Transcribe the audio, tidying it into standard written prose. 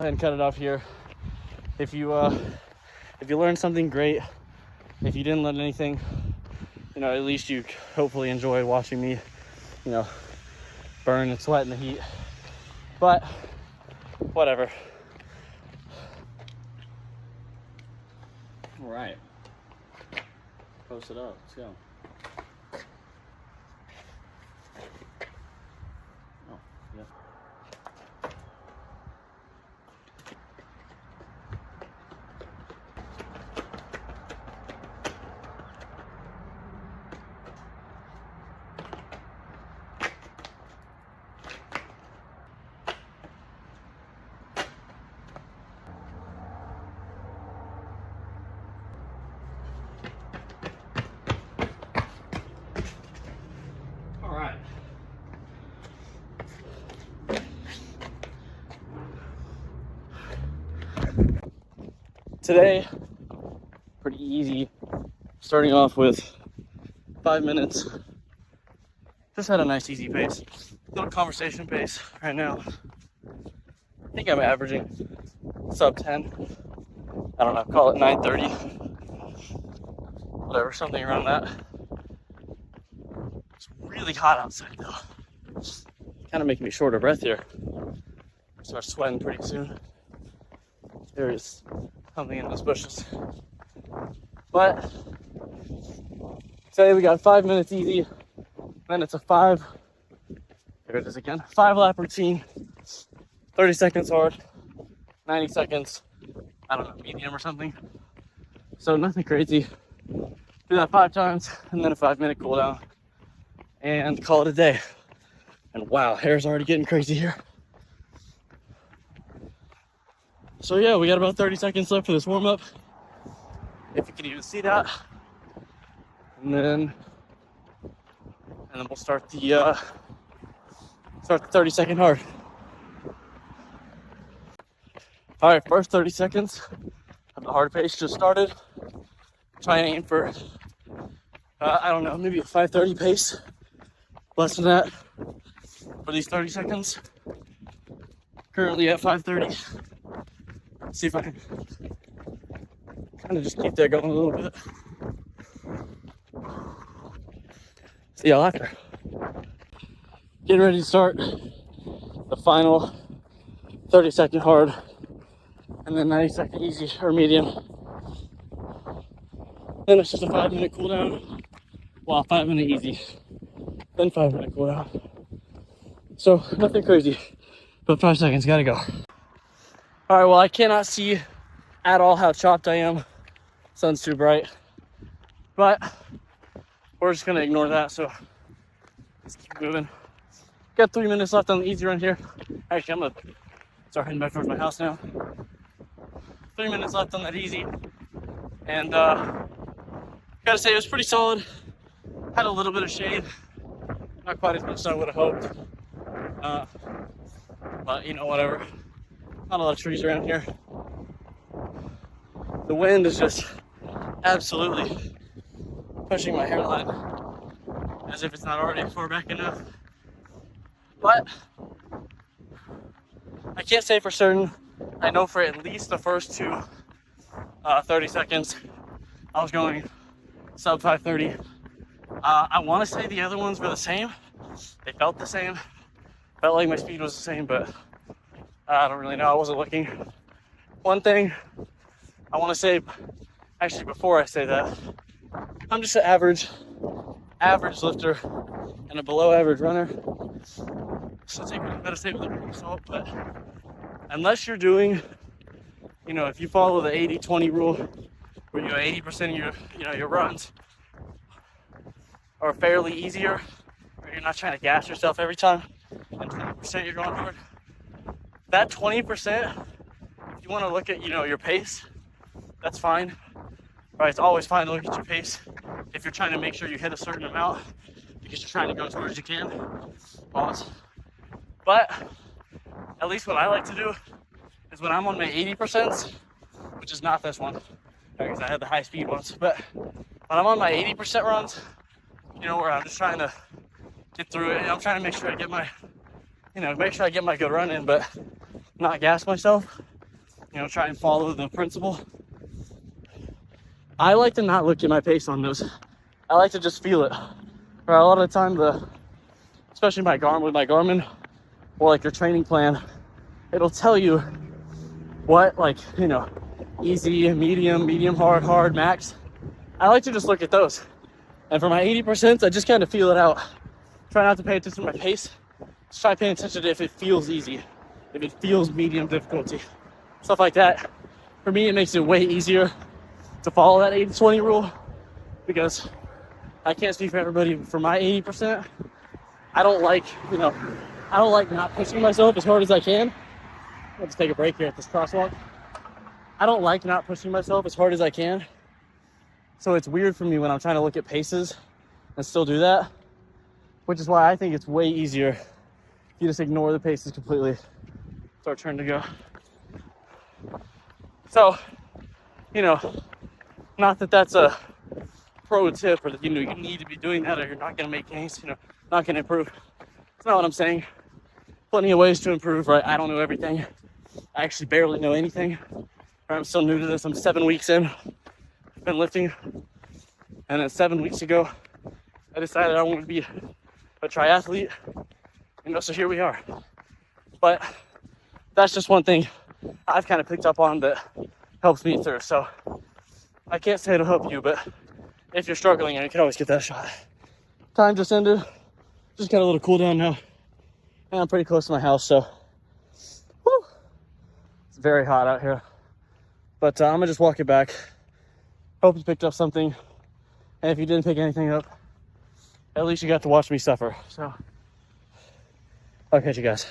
And cut it off here. If you learned something, great. If you didn't learn anything, at least you hopefully enjoyed watching me, burn and sweat in the heat. But whatever. All right. Post it up. Let's go. Oh, yeah. Today, pretty easy. Starting off with 5 minutes. Just had a nice easy pace. Little conversation pace right now. I think I'm averaging sub 10. I don't know, call it 9:30. Whatever, something around that. It's really hot outside though. Kind of making me short of breath here. Start sweating pretty soon. There is something in those bushes. But today we got 5 minutes easy. Then it's a 5 lap routine. 30 seconds hard, 90 seconds, I don't know, medium or something. So nothing crazy. Do that 5 times and then a 5-minute cool down and call it a day. And wow, hair's already getting crazy here. So yeah, we got about 30 seconds left for this warm up, if you can even see that. And then we'll start the 30-second hard. All right, first 30 seconds of the hard pace just started. Try and aim for, I don't know, maybe a 5:30 pace. Less than that for these 30 seconds. Currently at 5:30. See if I can kind of just keep that going a little bit. See y'all after. Getting ready to start the final 30-second hard and then 90-second easy or medium. Then it's just a 5-minute cool down. Well, 5-minute easy. Then 5-minute cool down. So nothing crazy, but 5 seconds, gotta go. All right, well, I cannot see at all how chopped I am. Sun's too bright, but we're just gonna ignore that. So let's keep moving. Got 3 minutes left on the easy run here. Actually, I'm gonna start heading back towards my house now. 3 minutes left on that easy. And gotta say, it was pretty solid. Had a little bit of shade. Not quite as much as I would have hoped. But whatever. Not a lot of trees around here. The wind is just absolutely pushing my hairline as if it's not already far back enough. But I can't say for certain. I know for at least the first 30 seconds I was going sub 5:30. I want to say the other ones were the same. They felt the same. Felt like my speed was the same, but I don't really know. I wasn't looking. One thing I want to say, actually before I say that, I'm just an average lifter and a below average runner. So take what you gotta say with a grain of salt, but unless you're doing, if you follow the 80-20 rule, where 80% of your runs are fairly easier, where you're not trying to gas yourself every time, and 20% you're going hard. That 20%, if you want to look at, your pace, that's fine. Right? It's always fine to look at your pace if you're trying to make sure you hit a certain amount because you're trying to go as hard as you can. Pause. But at least what I like to do is when I'm on my 80%, which is not this one, because I had the high speed ones, but when I'm on my 80% runs, where I'm just trying to get through it, I'm trying to make sure I get my, make sure I get my good run in, but not gas myself. you know, try and follow the principle. I like to not look at my pace on those. I like to just feel it. For a lot of the time, especially with my Garmin, or like your training plan, it'll tell you what, like, you know, easy, medium, hard, max. I like to just look at those. And for my 80%, I just kind of feel it out. Try not to pay attention to my pace. Just try paying attention to if it feels easy, if it feels medium difficulty, stuff like that. For me, it makes it way easier to follow that 80-20 rule, because I can't speak for everybody. For my 80%, I don't like not pushing myself as hard as I can. I'll just take a break here at this crosswalk. I don't like not pushing myself as hard as I can. So it's weird for me when I'm trying to look at paces and still do that, which is why I think it's way easier if you just ignore the paces completely. It's our turn to go. So, you know, not that that's a pro tip, or that, you know, you need to be doing that or you're not going to make gains, you know, not going to improve. That's not what I'm saying. Plenty of ways to improve, right? I don't know everything. I actually barely know anything. I'm still new to this. I'm 7 weeks in. I've been lifting. And then 7 weeks ago, I decided I wanted to be a triathlete. You know, so here we are. But that's just one thing I've kind of picked up on that helps me through. So I can't say it'll help you, but if you're struggling, you can always get that shot. Time just ended. Just got a little cool down now. And I'm pretty close to my house, so whew, it's very hot out here. But I'm gonna just walk it back. Hope you picked up something. And if you didn't pick anything up, at least you got to watch me suffer. So I'll catch you guys.